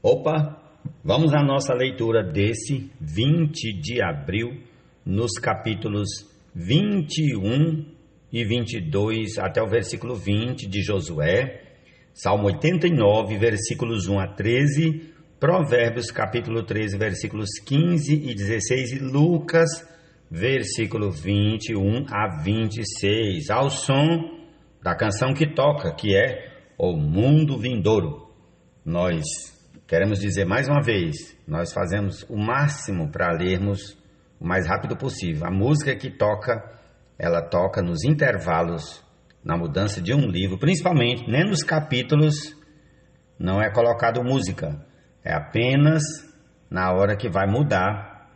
Opa, vamos à nossa leitura desse 20 de abril, nos capítulos 21 e 22 até o versículo 20 de Josué, Salmo 89, versículos 1 a 13, Provérbios capítulo 13, versículos 15 e 16 e Lucas, versículo 21 a 26, ao som da canção que toca, que é O Mundo Vindouro. Nós queremos dizer mais uma vez, nós fazemos o máximo para lermos o mais rápido possível. A música que toca, ela toca nos intervalos, na mudança de um livro, principalmente, nem nos capítulos não é colocado música, é apenas na hora que vai mudar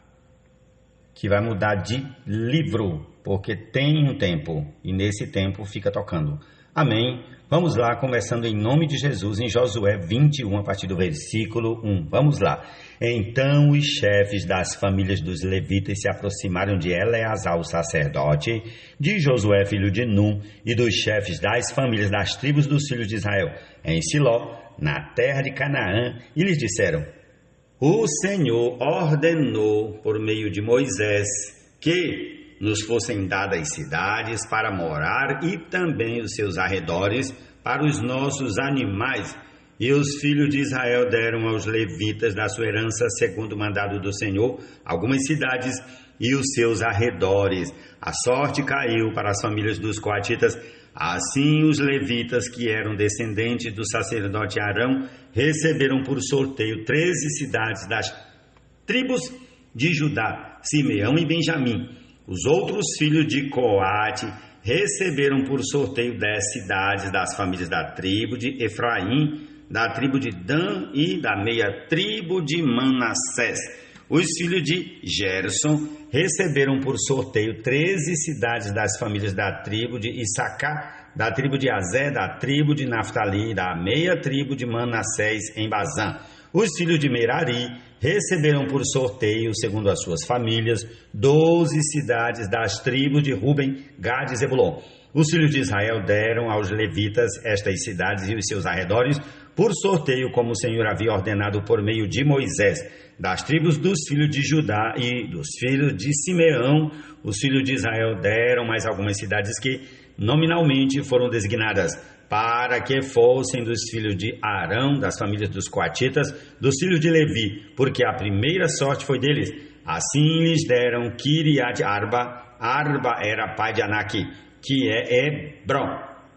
de livro, porque tem um tempo, e nesse tempo fica tocando. Amém? Vamos lá, começando em nome de Jesus, em Josué 21, a partir do versículo 1. Vamos lá. Então os chefes das famílias dos levitas se aproximaram de Eleazar, o sacerdote, de Josué, filho de Num, e dos chefes das famílias das tribos dos filhos de Israel, em Siló, na terra de Canaã, e lhes disseram: O Senhor ordenou por meio de Moisés que nos fossem dadas cidades para morar e também os seus arredores para os nossos animais. E os filhos de Israel deram aos levitas da sua herança, segundo o mandado do Senhor, algumas cidades e os seus arredores. A sorte caiu para as famílias dos coatitas. Assim os levitas, que eram descendentes do sacerdote Arão, receberam por sorteio 13 cidades das tribos de Judá, Simeão e Benjamim. Os outros filhos de Coate receberam por sorteio 10 cidades das famílias da tribo de Efraim, da tribo de Dan e da meia tribo de Manassés. Os filhos de Gerson receberam por sorteio 13 cidades das famílias da tribo de Issacar, da tribo de Azé, da tribo de Naftali, da meia tribo de Manassés em Bazã. Os filhos de Merari receberam por sorteio, segundo as suas famílias, 12 cidades das tribos de Ruben, Gad e Zebulon. Os filhos de Israel deram aos levitas estas cidades e os seus arredores por sorteio, como o Senhor havia ordenado por meio de Moisés. Das tribos dos filhos de Judá e dos filhos de Simeão, os filhos de Israel deram mais algumas cidades que nominalmente foram designadas para que fossem dos filhos de Arão, das famílias dos coatitas, dos filhos de Levi, porque a primeira sorte foi deles. Assim lhes deram Kiriat Arba. Arba era pai de Anak, que é Hebron,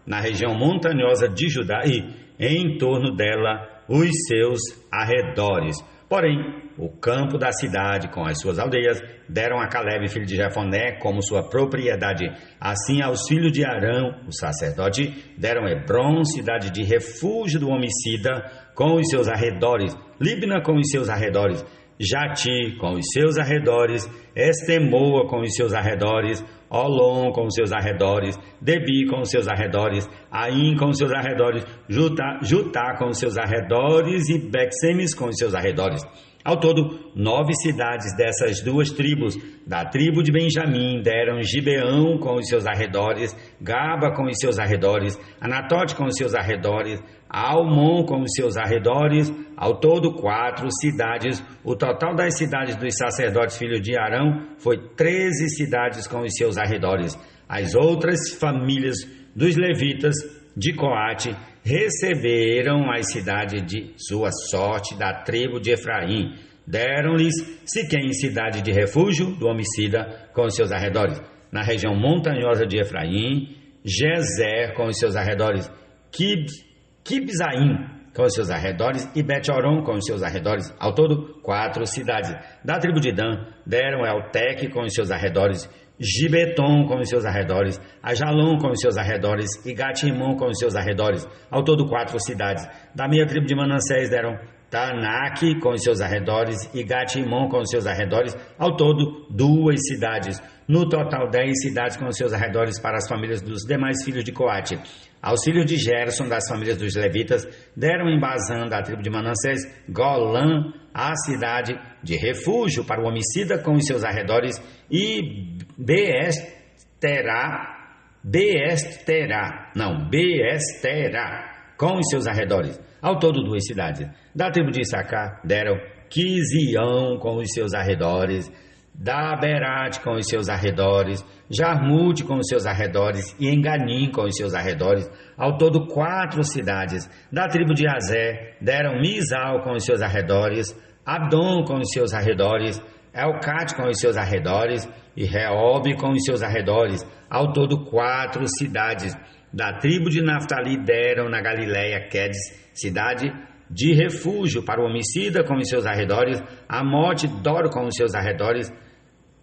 na região montanhosa de Judá e em torno dela os seus arredores. Porém, o campo da cidade com as suas aldeias deram a Calebe, filho de Jefoné, como sua propriedade. Assim, aos filhos de Arão, o sacerdote, deram Hebron, cidade de refúgio do homicida, com os seus arredores, Libna com os seus arredores, Jati com os seus arredores, Estemoa com os seus arredores, Olom com os seus arredores, Debi com os seus arredores, Aim com os seus arredores, Jutá com os seus arredores e Bexemes com os seus arredores. Ao todo, 9 cidades dessas duas tribos. Da tribo de Benjamim deram Gibeão com os seus arredores, Gaba com os seus arredores, Anatote com os seus arredores, Almon com os seus arredores. Ao todo, 4 cidades. O total das cidades dos sacerdotes filhos de Arão foi 13 cidades com os seus arredores. As outras famílias dos levitas de Coate receberam as cidades de sua sorte da tribo de Efraim. Deram-lhes Siquém, cidade de refúgio do homicida, com os seus arredores. Na região montanhosa de Efraim, Gezer com os seus arredores, Kibzaim com os seus arredores e Bet-Horon com os seus arredores. Ao todo, 4 cidades. Da tribo de Dan, deram Elteque com os seus arredores, Gibeton com os seus arredores, Ajalon com os seus arredores e Gatimon com os seus arredores. Ao todo, 4 cidades. Da meia tribo de Manassés deram Tanak com os seus arredores e Gatimon com os seus arredores. Ao todo, 2 cidades. No total, 10 cidades com os seus arredores para as famílias dos demais filhos de Coate. Aos filhos de Gerson, das famílias dos levitas, deram em Bazã, da tribo de Manassés, Golã, a cidade de refúgio para o homicida com os seus arredores, e Beesterá com os seus arredores, ao todo 2 cidades. Da tribo de Issacar deram Quizião com os seus arredores, Daberate com os seus arredores, Jarmute com os seus arredores e Enganim com os seus arredores, ao todo 4 cidades. Da tribo de Azé deram Misal com os seus arredores, Abdom com os seus arredores, Elcate com os seus arredores e Reobe com os seus arredores, ao todo 4 cidades. Da tribo de Naftali deram na Galiléia Quedes, cidade de refúgio para o homicida com os seus arredores, Amote Dor com os seus arredores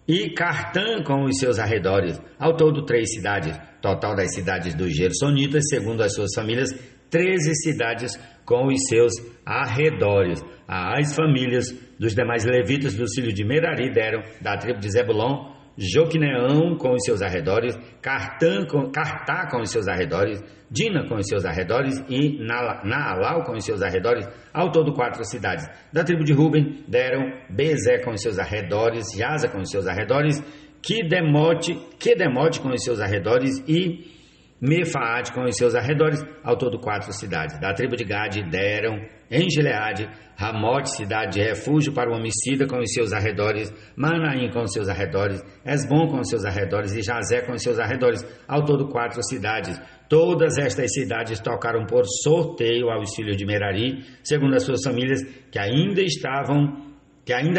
e Cartã com os seus arredores, ao todo 3 cidades. Total das cidades dos Gersonitas, segundo as suas famílias, 13 cidades com os seus arredores. As famílias dos demais levitas do filho de Merari deram da tribo de Zebulon Joquineão com os seus arredores, Cartá com os seus arredores, Dina com os seus arredores e Naalau com os seus arredores, ao todo 4 cidades. Da tribo de Ruben deram Bezé com os seus arredores, Jaza com os seus arredores, Quedemote com os seus arredores e Mefaate com os seus arredores, ao todo 4 cidades. Da tribo de Gade deram em Gileade Ramote, cidade de refúgio para o homicida com os seus arredores, Manaim com os seus arredores, Esbom com os seus arredores e Jazé com os seus arredores, ao todo 4 cidades. Todas estas cidades tocaram por sorteio aos filhos de Merari, segundo as suas famílias, que ainda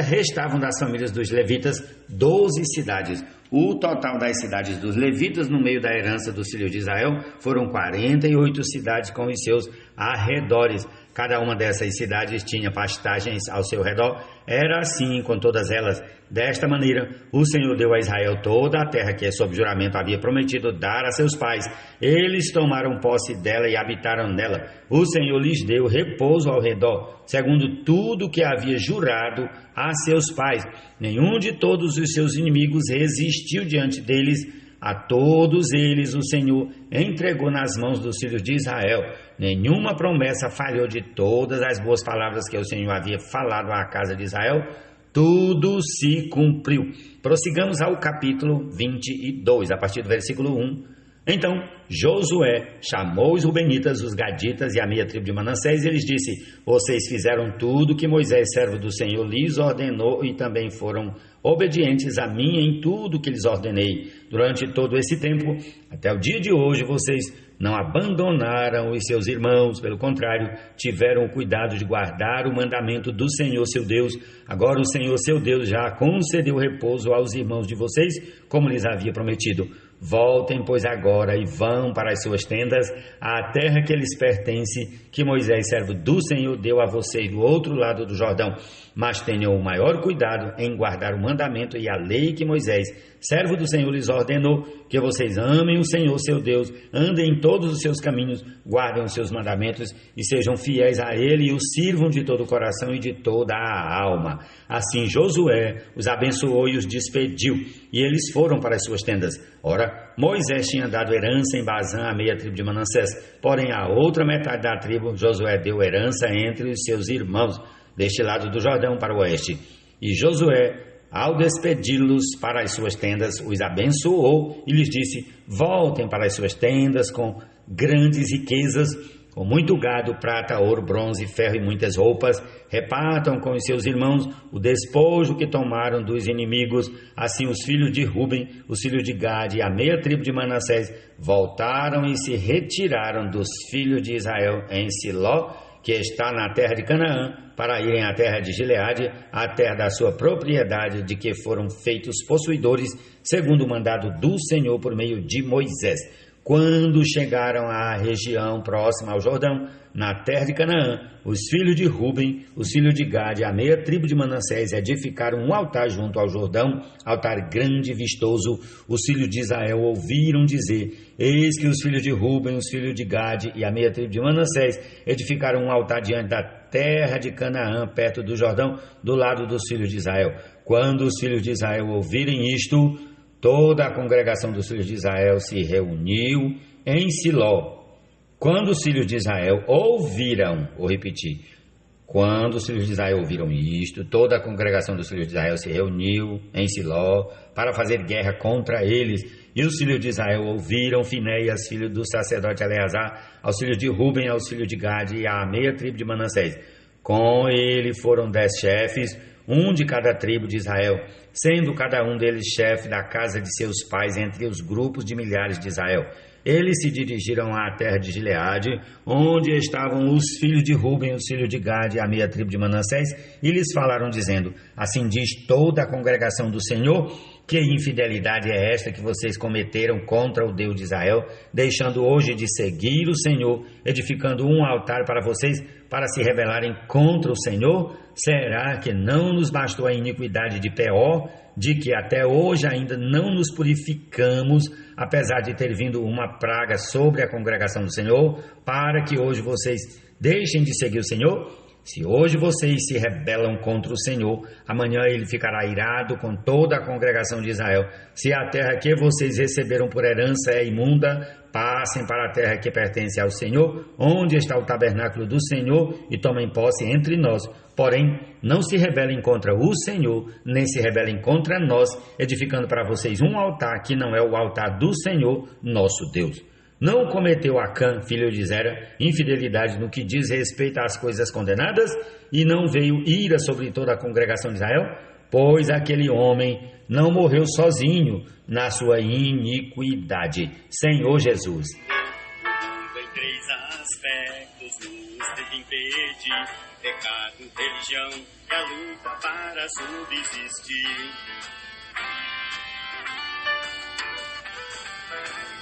restavam das famílias dos levitas, 12 cidades. O total das cidades dos levitas no meio da herança dos filhos de Israel foram 48 cidades com os seus arredores. Cada uma dessas cidades tinha pastagens ao seu redor. Era assim com todas elas. Desta maneira, o Senhor deu a Israel toda a terra que, sob juramento, havia prometido dar a seus pais. Eles tomaram posse dela e habitaram nela. O Senhor lhes deu repouso ao redor, segundo tudo que havia jurado a seus pais. Nenhum de todos os seus inimigos resistiu diante deles. A todos eles o Senhor entregou nas mãos dos filhos de Israel. Nenhuma promessa falhou de todas as boas palavras que o Senhor havia falado à casa de Israel. Tudo se cumpriu. Prossigamos ao capítulo 22, a partir do versículo 1. Então Josué chamou os Rubenitas, os Gaditas e a meia tribo de Manassés e lhes disse: vocês fizeram tudo que Moisés, servo do Senhor, lhes ordenou e também foram obedientes a mim em tudo que lhes ordenei. Durante todo esse tempo, até o dia de hoje, vocês não abandonaram os seus irmãos, pelo contrário, tiveram o cuidado de guardar o mandamento do Senhor seu Deus. Agora o Senhor seu Deus já concedeu repouso aos irmãos de vocês, como lhes havia prometido. Voltem, pois, agora e vão para as suas tendas, à terra que lhes pertence, que Moisés, servo do Senhor, deu a vocês do outro lado do Jordão. Mas tenham o maior cuidado em guardar o mandamento e a lei que Moisés, servo do Senhor, lhes ordenou, que vocês amem o Senhor, seu Deus, andem em todos os seus caminhos, guardem os seus mandamentos e sejam fiéis a Ele e o sirvam de todo o coração e de toda a alma. Assim Josué os abençoou e os despediu, e eles foram para as suas tendas. Ora, Moisés tinha dado herança em Bazã à meia tribo de Manassés, porém a outra metade da tribo Josué deu herança entre os seus irmãos, deste lado do Jordão para o oeste. E Josué, ao despedi-los para as suas tendas, os abençoou e lhes disse: voltem para as suas tendas com grandes riquezas, com muito gado, prata, ouro, bronze, ferro e muitas roupas. Repartam com os seus irmãos o despojo que tomaram dos inimigos. Assim os filhos de Ruben, os filhos de Gade e a meia tribo de Manassés voltaram e se retiraram dos filhos de Israel em Siló, que está na terra de Canaã, para irem à terra de Gileade, a terra da sua propriedade, de que foram feitos possuidores, segundo o mandado do Senhor por meio de Moisés. Quando chegaram à região próxima ao Jordão, na terra de Canaã, os filhos de Ruben, os filhos de Gade e a meia tribo de Manassés edificaram um altar junto ao Jordão, altar grande e vistoso. Os filhos de Israel ouviram dizer: eis que os filhos de Ruben, os filhos de Gade e a meia tribo de Manassés edificaram um altar diante da terra de Canaã, perto do Jordão, do lado dos filhos de Israel. Quando os filhos de Israel ouvirem isto, toda a congregação dos filhos de Israel se reuniu em Siló. Quando os filhos de Israel ouviram, vou repetir, Quando os filhos de Israel ouviram isto, toda a congregação dos filhos de Israel se reuniu em Siló para fazer guerra contra eles. E os filhos de Israel ouviram Finéias, filho do sacerdote Eleazar, aos filhos de Ruben, aos filhos de Gade e à meia tribo de Manassés. Com ele foram 10 chefes, um de cada tribo de Israel, sendo cada um deles chefe da casa de seus pais entre os grupos de milhares de Israel. Eles se dirigiram à terra de Gileade, onde estavam os filhos de Ruben, os filhos de Gade e a meia tribo de Manassés, e lhes falaram dizendo: assim diz toda a congregação do Senhor, que infidelidade é esta que vocês cometeram contra o Deus de Israel, deixando hoje de seguir o Senhor, edificando um altar para vocês, para se rebelarem contra o Senhor? Será que não nos bastou a iniquidade de Peor, de que até hoje ainda não nos purificamos, apesar de ter vindo uma praga sobre a congregação do Senhor, para que hoje vocês deixem de seguir o Senhor? Se hoje vocês se rebelam contra o Senhor, amanhã ele ficará irado com toda a congregação de Israel. Se a terra que vocês receberam por herança é imunda, passem para a terra que pertence ao Senhor, onde está o tabernáculo do Senhor, e tomem posse entre nós. Porém, não se rebelem contra o Senhor, nem se rebelem contra nós, edificando para vocês um altar que não é o altar do Senhor, nosso Deus. Não cometeu Acã, filho de Zera, infidelidade no que diz respeito às coisas condenadas, e não veio ira sobre toda a congregação de Israel? Pois aquele homem não morreu sozinho na sua iniquidade. Senhor Jesus. Em 3 aspectos nos deve impedir: pecado, religião e a luta para subsistir.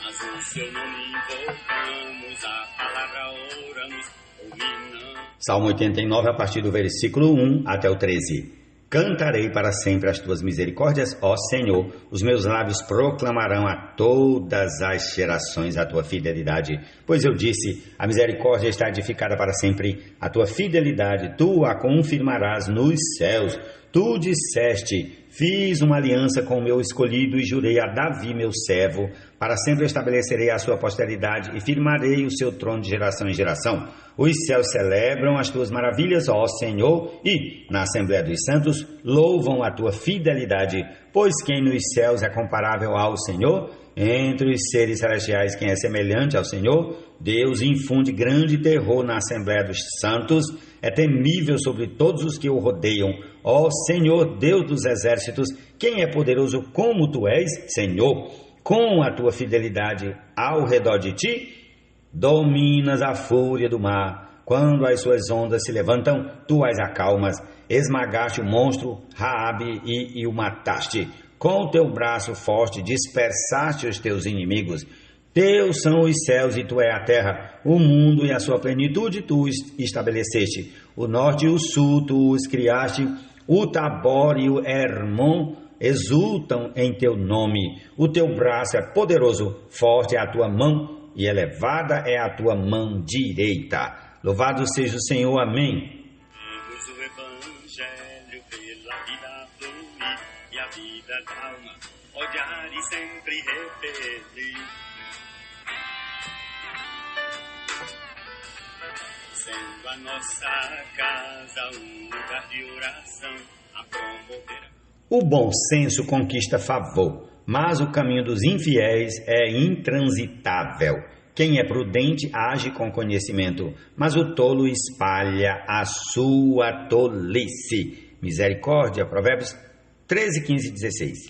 Mas o seu nome invocamos, a palavra oramos, dominamos. Salmo 89, a partir do versículo 1 até o 13. Cantarei para sempre as tuas misericórdias, ó Senhor. Os meus lábios proclamarão a todas as gerações a tua fidelidade. Pois eu disse: a misericórdia está edificada para sempre. A tua fidelidade, tu a confirmarás nos céus. Tu disseste: fiz uma aliança com o meu escolhido e jurei a Davi, meu servo. Para sempre estabelecerei a sua posteridade e firmarei o seu trono de geração em geração. Os céus celebram as tuas maravilhas, ó Senhor, e, na Assembleia dos Santos, louvam a tua fidelidade. Pois quem nos céus é comparável ao Senhor? Entre os seres celestiais, quem é semelhante ao Senhor? Deus infunde grande terror na Assembleia dos Santos, é temível sobre todos os que o rodeiam. Ó Senhor, Deus dos exércitos, quem é poderoso como tu és, Senhor? Com a tua fidelidade ao redor de ti, dominas a fúria do mar. Quando as suas ondas se levantam, tu as acalmas. Esmagaste o monstro Raabe e o mataste. Com o teu braço forte dispersaste os teus inimigos. Teus são os céus e tu é a terra. O mundo e a sua plenitude tu estabeleceste. O norte e o sul tu os criaste. O Tabor e o Hermon exultam em teu nome. O teu braço é poderoso, forte é a tua mão e elevada é a tua mão direita. Louvado seja o Senhor. Amém. Temos o Evangelho pela vida fluir, e a vida da alma odiar e sempre repetir. Sendo a nossa casa um lugar de oração, a promover. O bom senso conquista favor, mas o caminho dos infiéis é intransitável. Quem é prudente age com conhecimento, mas o tolo espalha a sua tolice. Misericórdia, Provérbios 13, 15 e 16.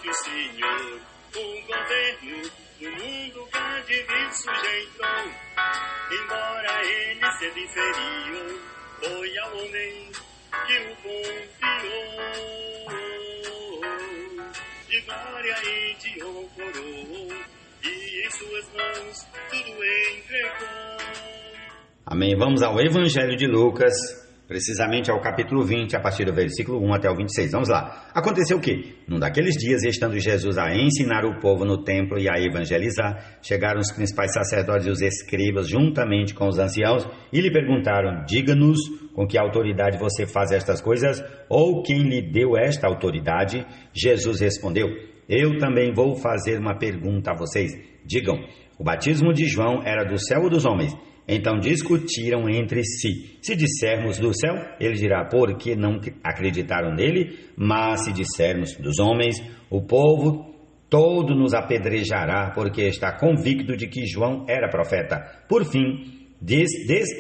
Que o Senhor, o governo do mundo pode vir sujeitou, embora ele seja inferior, foi ao homem que o confiou. De glória e de honra coroou, e em suas mãos tudo entregou. Amém. Vamos ao Evangelho de Lucas, precisamente ao capítulo 20, a partir do versículo 1 até o 26. Vamos lá. Aconteceu o quê? Num daqueles dias, estando Jesus a ensinar o povo no templo e a evangelizar, chegaram os principais sacerdotes e os escribas, juntamente com os anciãos, e lhe perguntaram: diga-nos, com que autoridade você faz estas coisas, ou quem lhe deu esta autoridade? Jesus respondeu: eu também vou fazer uma pergunta a vocês. Digam, o batismo de João era do céu ou dos homens? Então discutiram entre si. Se dissermos do céu, ele dirá, por que não acreditaram nele? Mas se dissermos dos homens, o povo todo nos apedrejará, porque está convicto de que João era profeta. Por fim,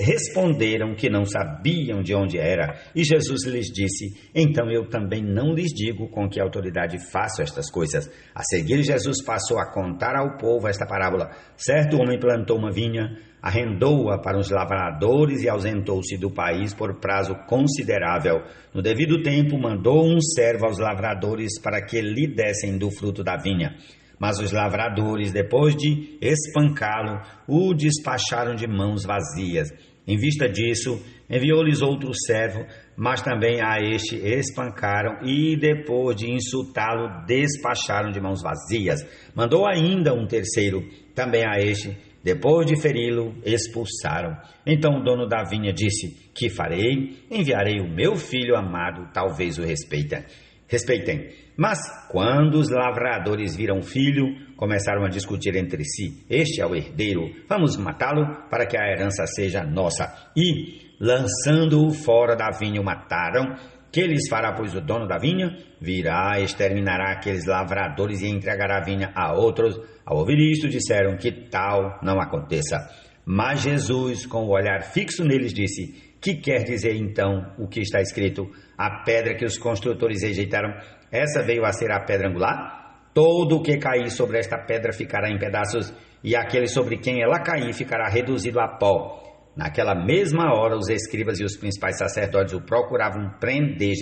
responderam que não sabiam de onde era. E Jesus lhes disse, então eu também não lhes digo com que autoridade faço estas coisas. A seguir, Jesus passou a contar ao povo esta parábola. Certo homem plantou uma vinha, arrendou-a para os lavradores e ausentou-se do país por prazo considerável. No devido tempo, mandou um servo aos lavradores para que lhe dessem do fruto da vinha. Mas os lavradores, depois de espancá-lo, o despacharam de mãos vazias. Em vista disso, enviou-lhes outro servo, mas também a este espancaram e, depois de insultá-lo, despacharam de mãos vazias. Mandou ainda um terceiro, também a este, depois de feri-lo, expulsaram. Então o dono da vinha disse, que farei? Enviarei o meu filho amado, talvez o respeitem. Mas quando os lavradores viram o filho, começaram a discutir entre si. Este é o herdeiro, vamos matá-lo para que a herança seja nossa. E, lançando-o fora da vinha, o mataram. Que lhes fará, pois, o dono da vinha? Virá, exterminará aqueles lavradores e entregará a vinha a outros. Ao ouvir isto, disseram que tal não aconteça. Mas Jesus, com o olhar fixo neles, disse, que quer dizer então o que está escrito? A pedra que os construtores rejeitaram, essa veio a ser a pedra angular? Todo o que cair sobre esta pedra ficará em pedaços, e aquele sobre quem ela cair ficará reduzido a pó. Naquela mesma hora, os escribas e os principais sacerdotes o procuravam prender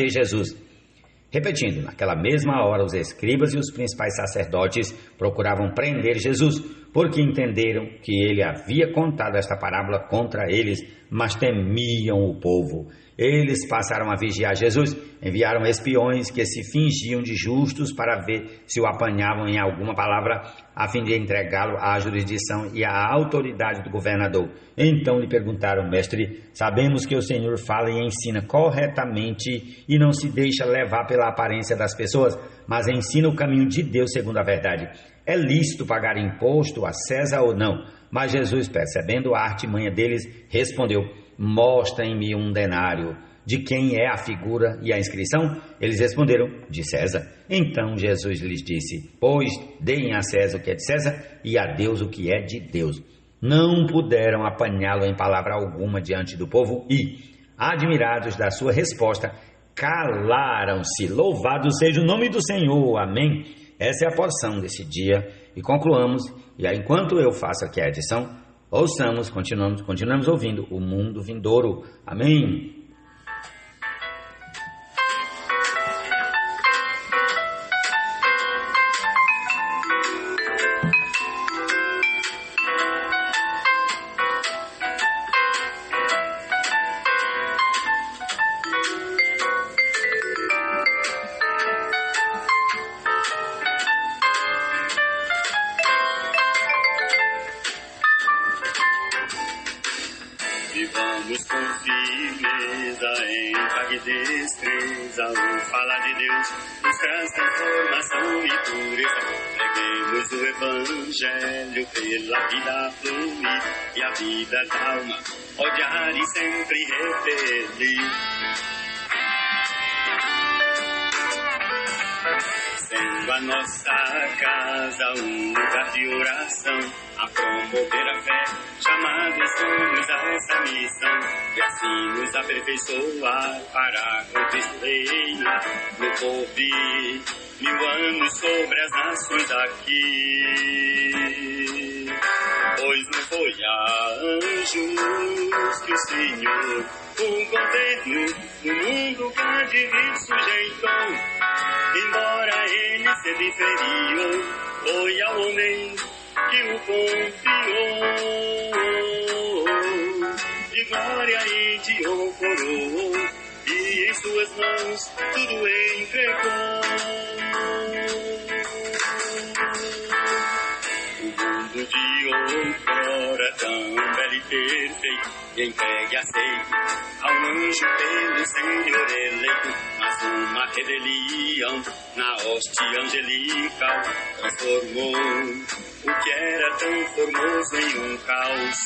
Jesus. Repetindo, naquela mesma hora, os escribas e os principais sacerdotes procuravam prender Jesus, porque entenderam que ele havia contado esta parábola contra eles, mas temiam o povo. Eles passaram a vigiar Jesus, enviaram espiões que se fingiam de justos para ver se o apanhavam em alguma palavra, a fim de entregá-lo à jurisdição e à autoridade do governador. Então lhe perguntaram, mestre, sabemos que o Senhor fala e ensina corretamente e não se deixa levar pela aparência das pessoas, mas ensina o caminho de Deus segundo a verdade. É lícito pagar imposto a César ou não? Mas Jesus, percebendo a artimanha deles, respondeu, mostrem-me um denário. De quem é a figura e a inscrição? Eles responderam, de César. Então Jesus lhes disse, pois deem a César o que é de César e a Deus o que é de Deus. Não puderam apanhá-lo em palavra alguma diante do povo e, admirados da sua resposta, calaram-se. Louvado seja o nome do Senhor. Amém. Essa é a porção desse dia. E concluamos, e aí, enquanto eu faço aqui a edição, ouçamos, continuamos ouvindo o mundo vindouro. Amém. Vivamos com firmeza, em destreza, o falar de Deus nos traz transformação e pureza. Preguemos o Evangelho pela vida fluir e a vida da alma odiar e sempre repelir. Sendo a nossa casa um lugar de oração, a promover a fé, chamados somos a essa missão, e assim nos aperfeiçoar para com Cristo reina, no porvir, 1000 anos sobre as nações aqui. Pois não foi a anjos que o Senhor, o governo do mundo cá de vir sujeitou, embora ele seja inferior, foi ao homem que o confiou, de glória e de honra, e em suas mãos tudo entregou. O mundo de outrora tão belo e perfeito, e entregue aceito ao anjo pelo Senhor eleito, mas uma rebelião na hoste angelical transformou o que era tão formoso em um caos.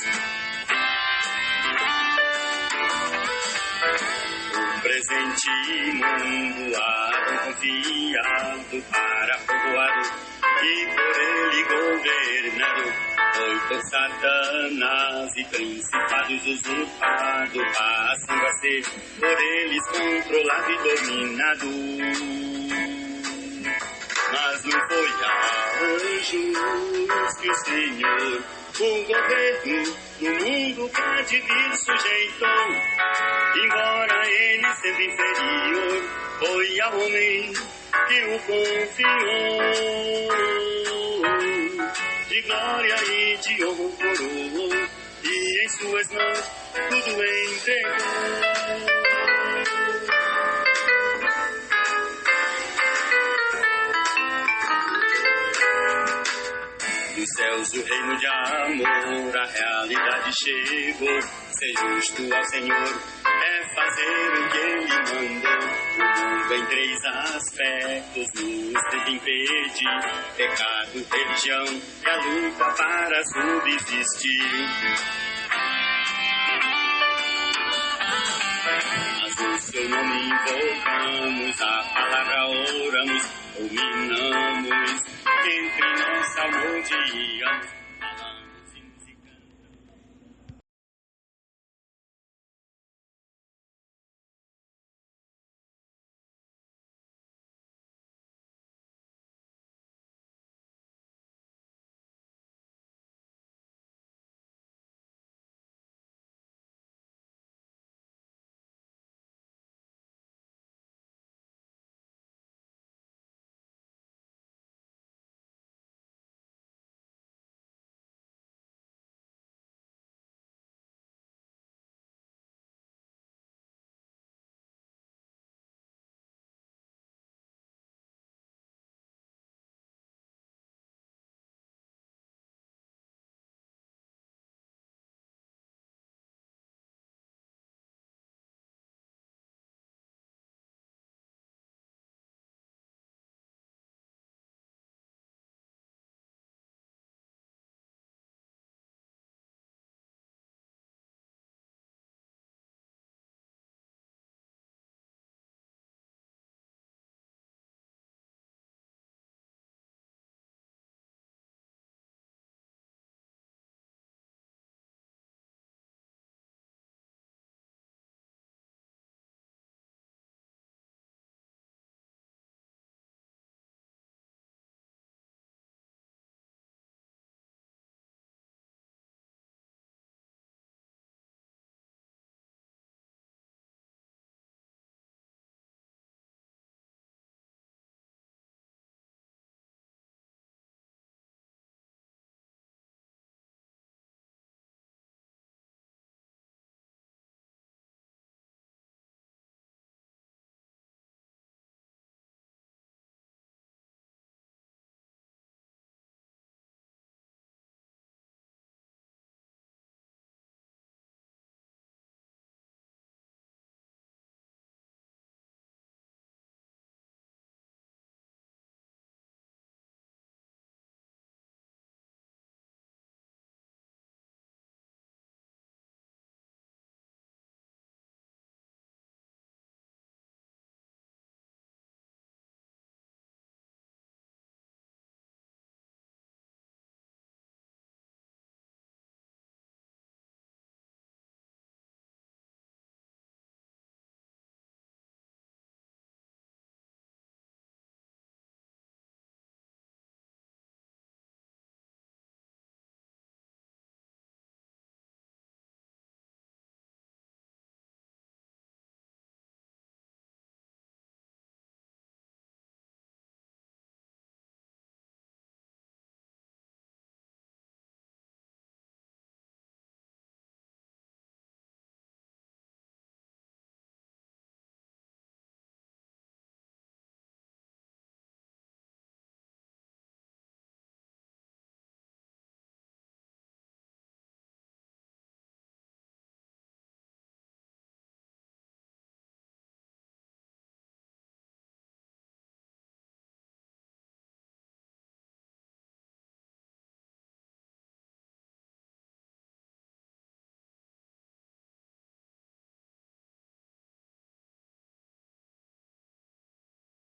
O presente mundo Adão confiado para povoado e por ele governado, foi por Satanás e principados usurpado, passando a ser por eles controlado e dominado. Mas não foi a anjos que o Senhor, o governo do mundo pra de vir sujeitou, embora ele sendo inferior, foi ao homem que o confiou. De glória e de honra coroou, e em suas mãos tudo entregou. Dos céus o reino de amor, a realidade chegou. Ser justo ao Senhor é fazer o que Ele mandou. O mundo em três aspectos nos tenta impedir: pecado, religião e a luta para subsistir. Mas o seu nome invocamos, a palavra oramos, dominamos, entre nós salmodiamos.